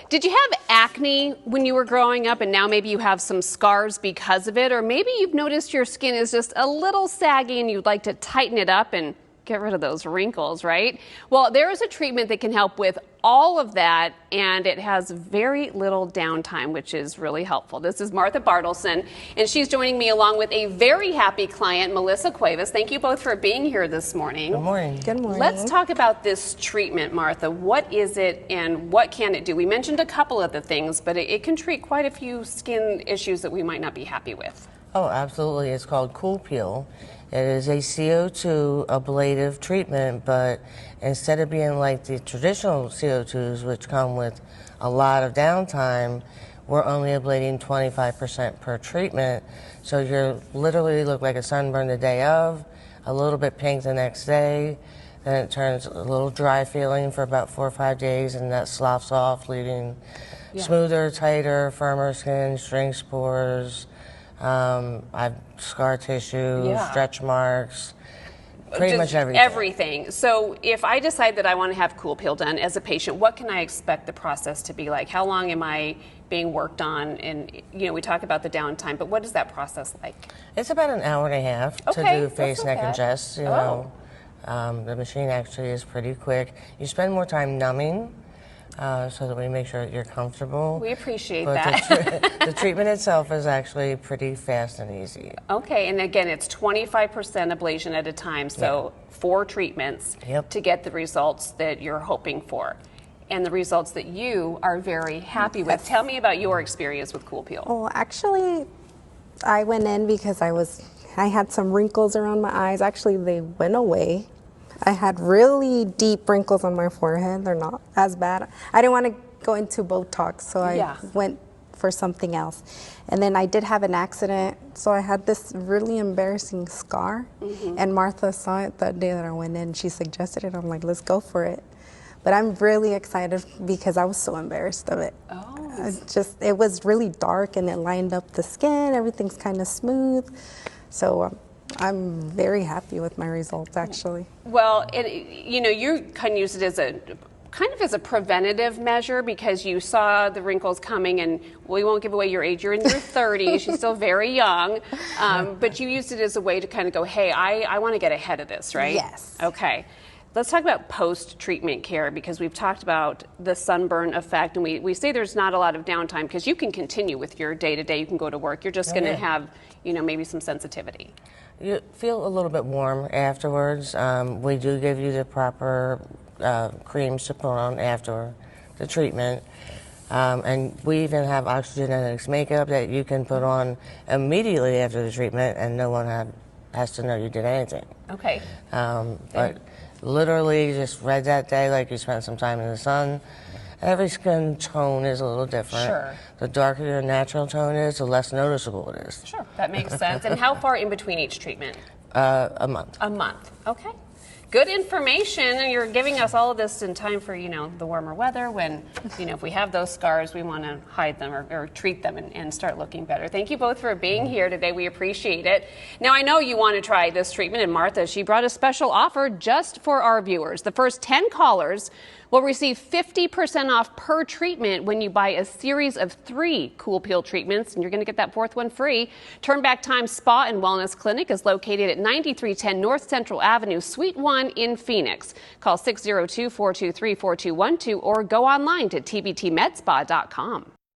Did you have acne when you were growing up and now maybe you have some scars because of it? Or maybe you've noticed your skin is just a little saggy and you'd like to tighten it up and get rid of those wrinkles, right? Well, there is a treatment that can help with all of that, and it has very little downtime, which is really helpful. This is Martha Bartleson, and she's joining me along with a very happy client, Melissa Cuevas. Thank you both for being here this morning. Good morning. Good morning. Let's talk about this treatment, Martha. What is it and what can it do? We mentioned a couple of the things, but it can treat quite a few skin issues that we might not be happy with. Oh, absolutely. It's called Coolpeel. It is a CO2 ablative treatment, but instead of being like the traditional CO2s, which come with a lot of downtime, we're only ablating 25% per treatment. So you literally look like a sunburn the day of, a little bit pink the next day, then it turns a little dry feeling for about 4 or 5 days, and that sloughs off, leaving smoother, tighter, firmer skin, shrink pores. I've scar tissue, stretch marks, pretty much everything. Everything. So if I decide that I want to have Coolpeel done as a patient, what can I expect the process to be like? How long am I being worked on? And, you know, we talk about the downtime, but what is that process like? It's about an hour and a half to do face, neck, and chest. You know, the machine actually is pretty quick. You spend more time numbing. So that we make sure that you're comfortable. We appreciate but that. The treatment itself is actually pretty fast and easy. Okay, and again, it's 25% ablation at a time, so 4 treatments to get the results that you're hoping for, and the results that you are very happy with. Tell me about your experience with Coolpeel. Well, actually, I went in because I had some wrinkles around my eyes. Actually, they went away. I had really deep wrinkles on my forehead. They're not as bad. I didn't want to go into Botox, so I went for something else. And then I did have an accident, so I had this really embarrassing scar. And Martha saw it that day that I went in. She suggested it. I'm like, let's go for it. But I'm really excited because I was so embarrassed of it. It was really dark and it lined up the skin. Everything's kind of smooth. So I'm very happy with my results, actually. Well, you know, you can use it as a kind of as a preventative measure because you saw the wrinkles coming, and we won't give away your age. You're in your 30s. You're still very young, but you used it as a way to kind of go, hey, I want to get ahead of this, right? Yes. Okay. Let's talk about post-treatment care, because we've talked about the sunburn effect, and we say there's not a lot of downtime because you can continue with your day-to-day. You can go to work. You're just going to have, you know, maybe some sensitivity. You feel a little bit warm afterwards. We do give you the proper creams to put on after the treatment. And we even have oxygenetics makeup that you can put on immediately after the treatment, and no one has to know you did anything. Okay. But literally just red that day like you spent some time in the sun. Every skin tone is a little different. Sure. The darker your natural tone is, the less noticeable it is. Sure, that makes sense. And how far in between each treatment? A month. A month. Okay. Good information. You're giving us all of this in time for, you know, the warmer weather when, you know, if we have those scars, we want to hide them or treat them and start looking better. Thank you both for being here today. We appreciate it. Now, I know you want to try this treatment, and Martha, she brought a special offer just for our viewers. The first 10 callers will receive 50% off per treatment when you buy a series of 3 Coolpeel treatments, and you're going to get that 4th one free. Turn Back Time Spa and Wellness Clinic is located at 9310 North Central Avenue, Suite 1 in Phoenix. Call 602-423-4212 or go online to tbtmedspa.com.